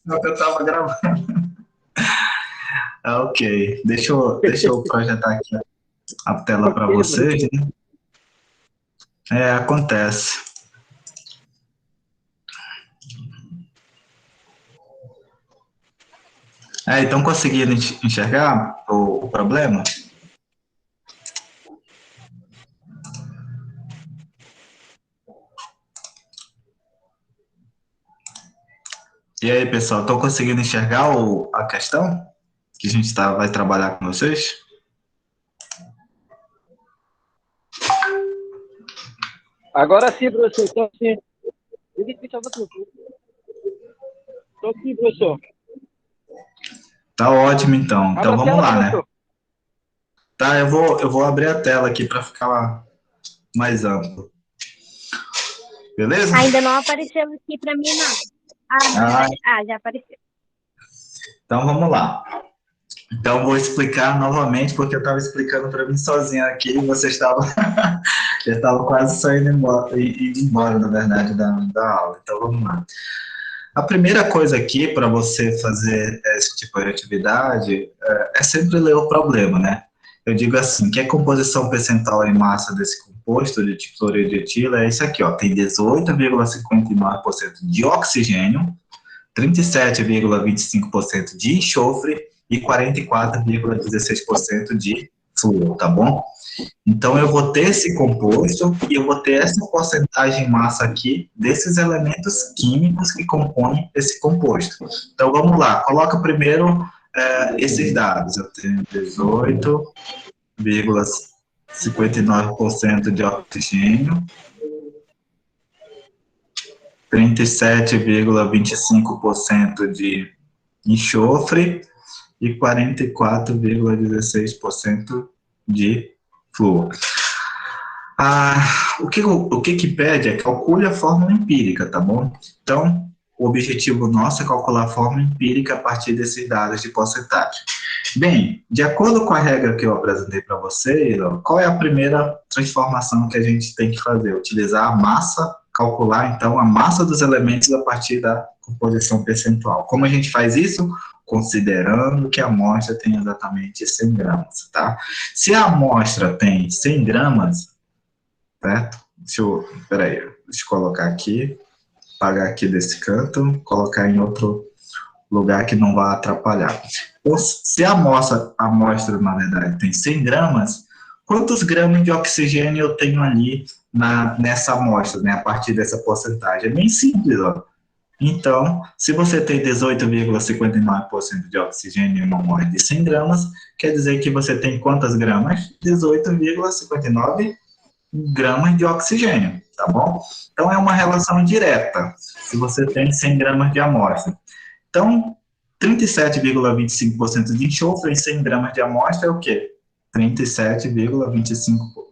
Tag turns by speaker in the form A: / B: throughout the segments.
A: Só que eu tava gravando. Ok. Deixa eu projetar aqui a tela para
B: Ok,
A: vocês,
B: professor.
A: né? Acontece. Então conseguiram enxergar o problema? E aí, pessoal, estão conseguindo enxergar a questão que a gente vai trabalhar com vocês?
B: Agora sim, professor. Estou sim. Estou sim, professor.
A: Tá ótimo, então.
B: Abra
A: Então
B: a
A: vamos
B: tela,
A: lá, né?
B: professor.
A: Tá, eu vou abrir a tela aqui para ficar mais amplo. Beleza?
C: Ainda não apareceu aqui para mim, não. Já apareceu.
A: Então vamos lá. Então vou explicar novamente, porque eu estava explicando para mim sozinho aqui e você estava já estava quase saindo indo embora, na verdade, da aula. Então vamos lá. A primeira coisa aqui para você fazer esse tipo de atividade é sempre ler o problema, né? Eu digo assim, que a composição percentual em massa desse composto de tipo fluoreto de etilo é isso aqui, ó, tem 18,59% de oxigênio, 37,25% de enxofre e 44,16% de flúor, tá bom? Então, eu vou ter esse composto e eu vou ter essa porcentagem em massa aqui desses elementos químicos que compõem esse composto. Então, vamos lá. Coloca primeiro esses dados. Eu tenho 18,59% de oxigênio, 37,25% de enxofre e 44,16% de flúor. O que pede é calcule a fórmula empírica, tá bom? Então, o objetivo nosso é calcular a fórmula empírica a partir desses dados de porcentagem. Bem, de acordo com a regra que eu apresentei para vocês, qual é a primeira transformação que a gente tem que fazer? Utilizar a massa, calcular então a massa dos elementos a partir da composição percentual. Como a gente faz isso? Considerando que a amostra tem exatamente 100 gramas, tá? Se a amostra tem 100 gramas, certo? Deixa eu colocar aqui, apagar aqui desse canto, colocar em outro lugar que não vai atrapalhar. Então, se a amostra, na verdade, tem 100 gramas, quantos gramas de oxigênio eu tenho ali nessa amostra, né, a partir dessa porcentagem? É bem simples, ó. Então, se você tem 18,59% de oxigênio em uma amostra de 100 gramas, quer dizer que você tem quantas gramas? 18,59 gramas de oxigênio, tá bom? Então, é uma relação direta, se você tem 100 gramas de amostra. Então, 37,25% de enxofre em 100 gramas de amostra é o quê? 37,25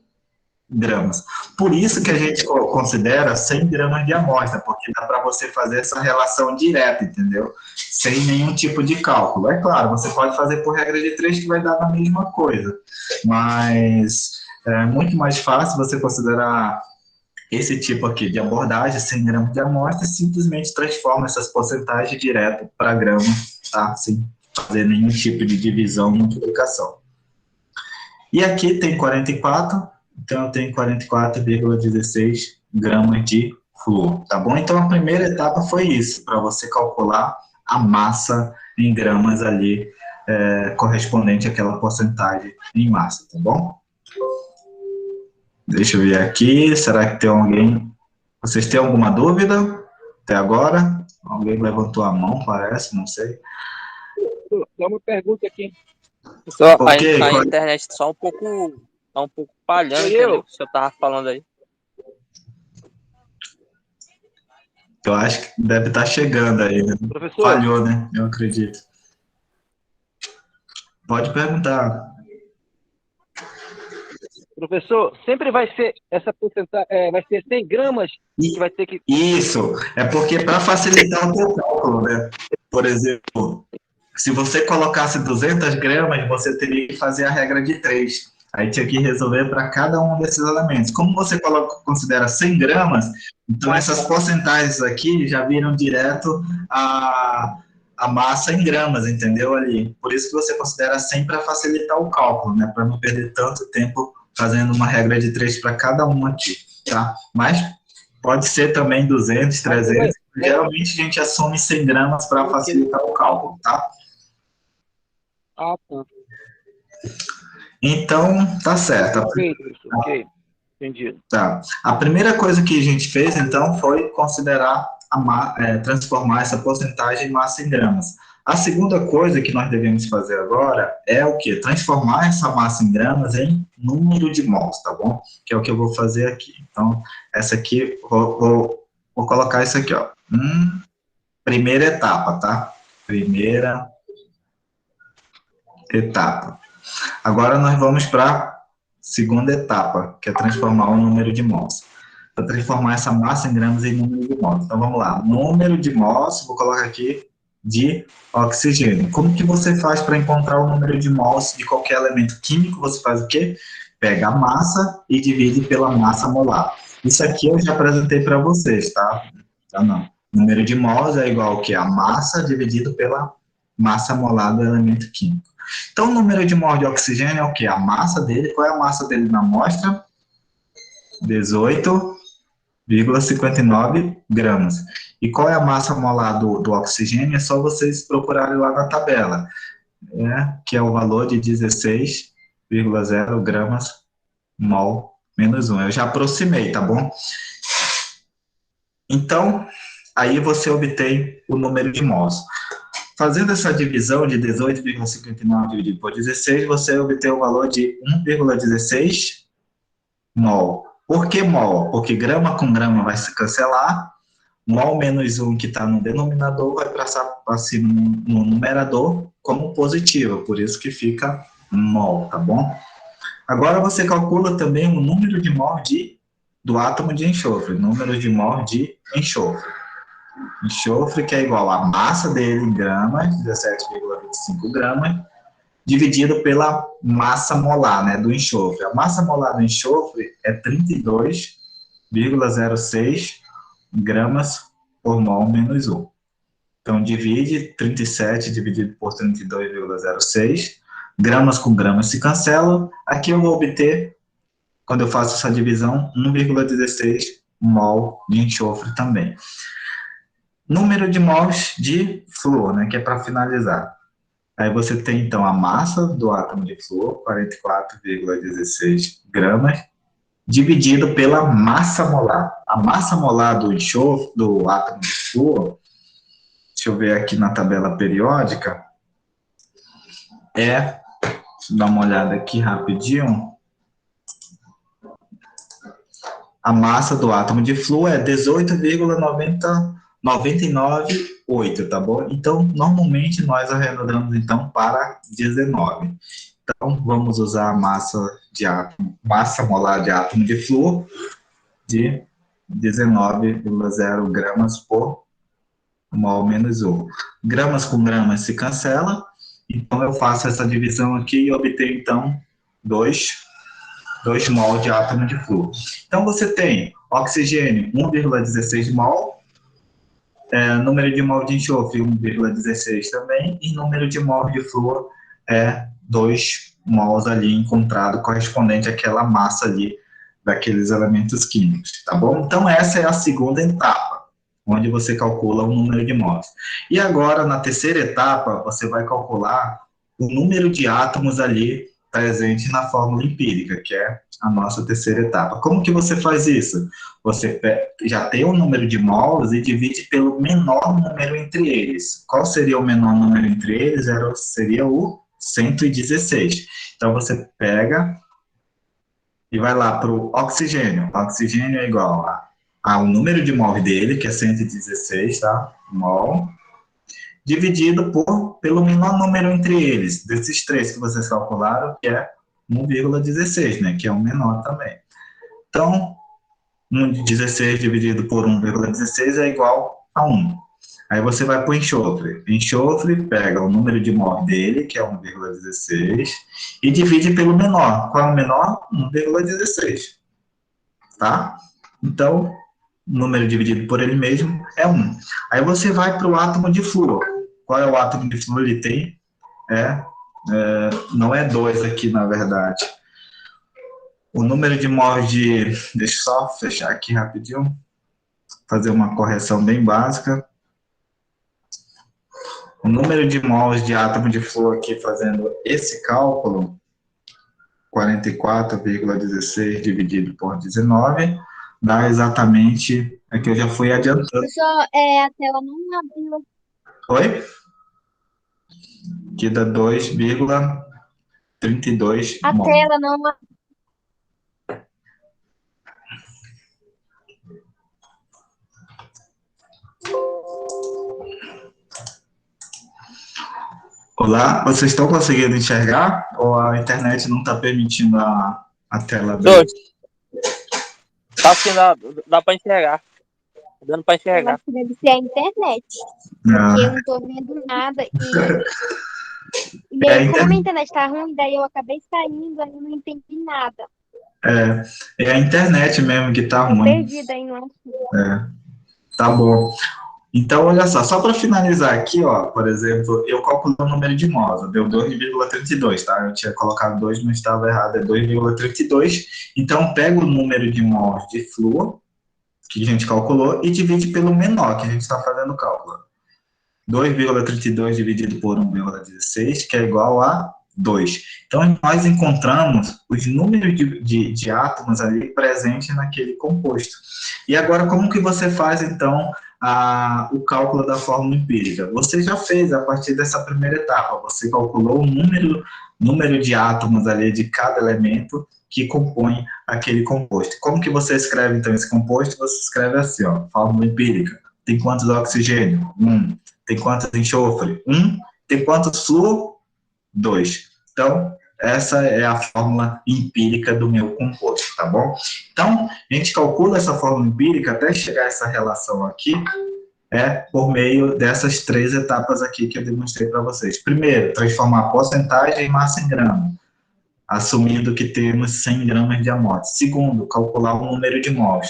A: gramas. Por isso que a gente considera 100 gramas de amostra, porque dá para você fazer essa relação direta, entendeu? Sem nenhum tipo de cálculo. É claro, você pode fazer por regra de 3 que vai dar a mesma coisa, mas é muito mais fácil você considerar esse tipo aqui de abordagem, 100 gramas de amostra, simplesmente transforma essas porcentagens direto para gramas, tá? Sem fazer nenhum tipo de divisão ou multiplicação. E aqui tem 44, então eu tenho 44,16 gramas de flúor, tá bom? Então a primeira etapa foi isso, para você calcular a massa em gramas ali, correspondente àquela porcentagem em massa, tá bom? Deixa eu ver aqui, será que tem alguém? Vocês têm alguma dúvida até agora? Alguém levantou a mão, parece, não sei.
B: Só uma pergunta aqui.
D: Só
A: Ok,
D: a internet só um pouco falhando, entendeu? O senhor tava falando aí.
A: eu acho que deve estar chegando aí, né?
B: Professor.
A: Falhou, né? Eu acredito. Pode perguntar.
B: Professor, sempre vai ser essa porcentagem, vai ser 100 gramas que vai ter que...
A: Isso, é porque para facilitar o teu cálculo, né? Por exemplo, se você colocasse 200 gramas, você teria que fazer a regra de 3. Aí tinha que resolver para cada um desses elementos. Como você considera 100 gramas, então essas porcentagens aqui já viram direto a massa em gramas, entendeu? Ali. Por isso que você considera 100 para facilitar o cálculo, né? Para não perder tanto tempo fazendo uma regra de 3 para cada um aqui, tá? Mas pode ser também 200, 300. Geralmente a gente assume 100 gramas para facilitar o cálculo, tá?
B: Ah, tá.
A: Então, tá certo.
B: Ok. Entendi.
A: Tá. A primeira coisa que a gente fez, então, foi considerar, transformar essa porcentagem em massa em gramas. A segunda coisa que nós devemos fazer agora é o quê? Transformar essa massa em gramas em número de mols, tá bom? Que é o que eu vou fazer aqui. Então, essa aqui, vou colocar isso aqui, ó. Primeira etapa, tá? Primeira etapa. Agora nós vamos para a segunda etapa, que é transformar o número de mols. Para transformar essa massa em gramas em número de mols. Então vamos lá. Número de mols, vou colocar aqui, de oxigênio. Como que você faz para encontrar o número de mols de qualquer elemento químico? Você faz o quê? Pega a massa e divide pela massa molar. Isso aqui eu já apresentei para vocês, tá? Então não. Número de mols é igual ao que? A massa dividido pela massa molar do elemento químico. Então, o número de mols de oxigênio é o quê? A massa dele. Qual é a massa dele na amostra? 18,59 gramas. E qual é a massa molar do oxigênio? É só vocês procurarem lá na tabela, que é o valor de 16,0 gramas mol menos 1. Eu já aproximei, tá bom? Então, aí você obtém o número de mols. Fazendo essa divisão de 18,59 dividido por 16, você obtém o valor de 1,16 mol. Por que mol? Porque grama com grama vai se cancelar, mol menos 1 que está no denominador vai passar assim no numerador como positivo, por isso que fica mol, tá bom? Agora você calcula também o número de mol do átomo de enxofre, número de mol de enxofre. Enxofre, que é igual à massa dele em gramas, 17,25 gramas, dividido pela massa molar, né, do enxofre. A massa molar do enxofre é 32,06 gramas por mol menos 1. Então, divide 37 dividido por 32,06. Gramas com gramas se cancelam. Aqui eu vou obter, quando eu faço essa divisão, 1,16 mol de enxofre também. Número de mols de flúor, né, que é para finalizar. Aí você tem, então, a massa do átomo de flúor, 44,16 gramas, dividido pela massa molar. A massa molar do enxofre, do átomo de flúor, deixa eu ver aqui na tabela periódica, deixa eu dar uma olhada aqui rapidinho. A massa do átomo de flúor é 18,998, tá bom? Então, normalmente, nós arredondamos, então, para 19. Então, vamos usar a massa molar de átomo de flúor de 19,0 gramas por mol menos 1. Gramas com gramas se cancela, então eu faço essa divisão aqui e obtenho, então, 2 mol de átomo de flúor. Então, você tem oxigênio, 1,16 mol, número de mol de enxofre, 1,16 também, e número de mol de flúor é 2 mols ali encontrado, correspondente àquela massa ali daqueles elementos químicos, tá bom? Então, essa é a segunda etapa, onde você calcula o número de mols. E agora, na terceira etapa, você vai calcular o número de átomos ali presente na fórmula empírica, que é a nossa terceira etapa. Como que você faz isso? Você já tem o número de mols e divide pelo menor número entre eles. Qual seria o menor número entre eles? Seria o 116. Então, você pega e vai lá para o oxigênio. O oxigênio é igual ao número de mol dele, que é 116, tá? Mol, dividido pelo menor número entre eles, desses três que vocês calcularam, que é 1,16, né? Que é o menor também. Então, 1,16 dividido por 1,16 é igual a 1. Aí você vai para o enxofre. Enxofre pega o número de mol dele, que é 1,16, e divide pelo menor. Qual é o menor? 1,16. Tá? Então, número dividido por ele mesmo é 1. Aí você vai para o átomo de flúor. qual é o átomo de flúor? Ele tem, não é 2 aqui, na verdade. O número de mols de... Deixa eu só fechar aqui rapidinho, fazer uma correção bem básica. O número de mols de átomo de flúor aqui, fazendo esse cálculo, 44,16 dividido por 19, dá exatamente, aqui eu já fui adiantando.
C: Professor, a tela não abriu.
A: Oi? Que dá 2,32
C: A
A: mol.
C: tela não abriu.
A: Olá, vocês estão conseguindo enxergar? Ou a internet não está permitindo a tela abrir?
D: Tá assim, dá pra enxergar. Tá dando pra
C: Eu
D: enxergar.
C: acho que deve ser a internet. Porque eu não tô vendo nada. E aí, como a minha internet tá ruim, daí eu acabei saindo, aí eu não entendi nada.
A: É a internet mesmo que tá ruim.
C: Perdida aí no assunto.
A: Tá bom. Então, olha só para finalizar aqui, ó, por exemplo, eu calculei o número de mols, deu 2,32, tá? Eu tinha colocado 2, mas estava errado, é 2,32. Então, pega o número de mols de flúor, que a gente calculou, e divide pelo menor, que a gente está fazendo o cálculo. 2,32 dividido por 1,16, que é igual a 2. Então, nós encontramos os números de átomos ali presentes naquele composto. E agora, como que você faz, então, o cálculo da fórmula empírica? Você já fez a partir dessa primeira etapa. Você calculou o número de átomos ali de cada elemento que compõe aquele composto. Como que você escreve, então, esse composto? Você escreve assim, ó, fórmula empírica. Tem quantos oxigênio? 1. Tem quantos enxofre? 1. Tem quantos flúor? 2. Então, essa é a fórmula empírica do meu composto, tá bom? Então, a gente calcula essa fórmula empírica até chegar a essa relação aqui, por meio dessas 3 etapas aqui que eu demonstrei para vocês. Primeiro, transformar a porcentagem em massa em grama, assumindo que temos 100 gramas de amônia. Segundo, calcular o número de mols.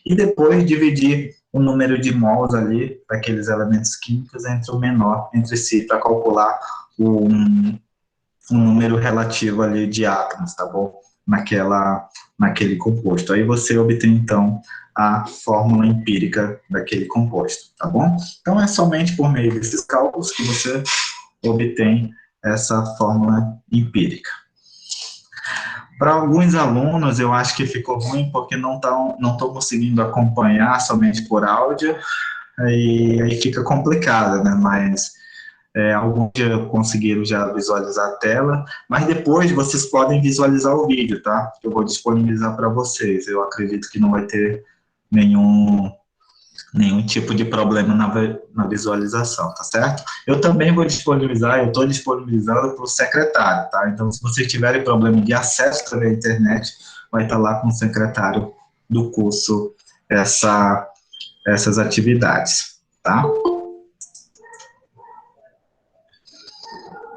A: E depois dividir o número de mols ali, daqueles elementos químicos, entre o menor, entre si, para calcular um número relativo ali de átomos, tá bom? Naquele composto. Aí você obtém, então, a fórmula empírica daquele composto, tá bom? Então, é somente por meio desses cálculos que você obtém essa fórmula empírica. Para alguns alunos, eu acho que ficou ruim porque não estão conseguindo acompanhar somente por áudio, e aí fica complicado, né? Mas alguns já conseguiram já visualizar a tela, mas depois vocês podem visualizar o vídeo, tá? Eu vou disponibilizar para vocês. Eu acredito que não vai ter nenhum tipo de problema na visualização, tá certo? Eu também vou disponibilizar, eu estou disponibilizando para o secretário, tá? Então, se vocês tiverem problema de acesso à internet, vai estar lá com o secretário do curso essas atividades, tá?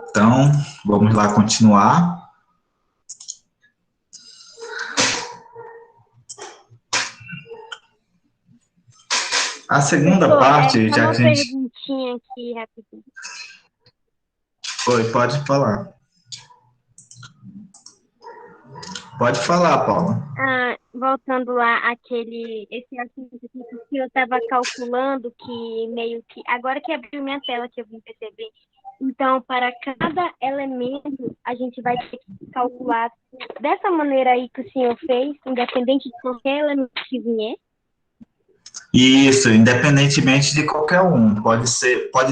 A: Então, vamos lá continuar. A segunda parte, já que a gente...
C: Uma perguntinha aqui, rapidinho.
A: Oi, pode falar. Pode falar, Paula.
C: Voltando lá, esse assunto que eu estava calculando, que meio que... Agora que abriu minha tela, que eu vim perceber. Então, para cada elemento, a gente vai ter que calcular dessa maneira aí que o senhor fez, independente de qualquer elemento que vier.
A: Isso, independentemente de qualquer um. Pode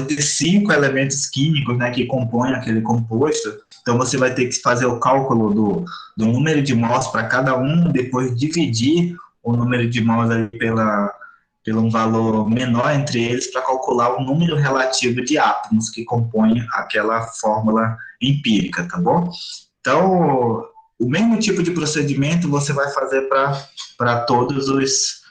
A: ter 5 elementos químicos, né, que compõem aquele composto. Então, você vai ter que fazer o cálculo do número de mols para cada um, depois dividir o número de mols ali pelo um valor menor entre eles para calcular o número relativo de átomos que compõem aquela fórmula empírica, tá bom? Então, o mesmo tipo de procedimento você vai fazer para todos os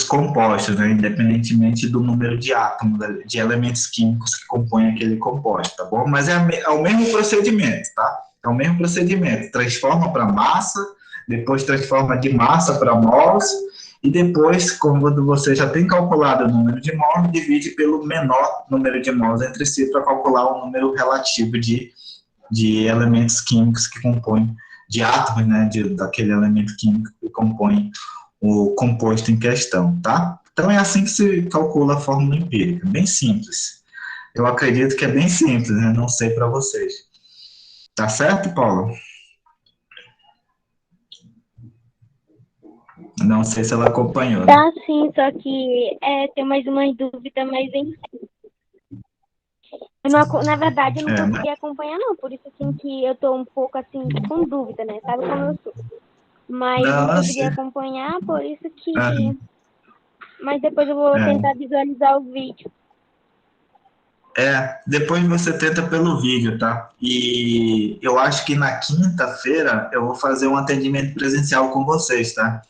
A: compostos, né, independentemente do número de átomos, de elementos químicos que compõem aquele composto, tá bom? Mas é o mesmo procedimento, tá? É o mesmo procedimento, transforma para massa, depois transforma de massa para mols, e depois, quando você já tem calculado o número de mols, divide pelo menor número de mols entre si para calcular o número relativo de elementos químicos que compõem, de átomos, né, daquele elemento químico que compõe o composto em questão, tá? Então é assim que se calcula a fórmula empírica, bem simples. Eu acredito que é bem simples, né? Não sei para vocês. Tá certo, Paulo? Não sei se ela acompanhou, né?
C: Tá sim, só que tem mais uma dúvida, mas na verdade eu não consegui acompanhar não, por isso assim que eu tô um pouco assim com dúvida, né? Sabe como eu sou? Mas não consegui acompanhar, por isso que... Mas depois eu vou tentar visualizar o vídeo.
A: Depois você tenta pelo vídeo, tá? E eu acho que na quinta-feira eu vou fazer um atendimento presencial com vocês, tá?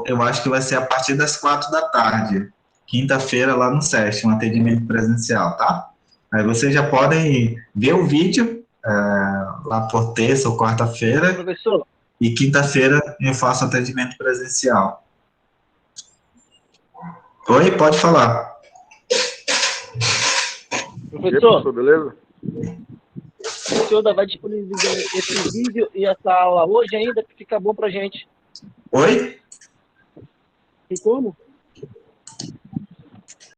A: Eu acho que vai ser a partir das 4 da tarde. Quinta-feira lá no SESC, um atendimento presencial, tá? Aí vocês já podem ver o vídeo lá por terça ou quarta-feira.
B: Professor.
A: E quinta-feira eu faço atendimento presencial. Oi, pode falar.
B: Professor,
E: beleza?
B: o senhor vai disponibilizar esse vídeo e essa aula hoje ainda, que fica bom pra gente.
A: Oi?
B: E como?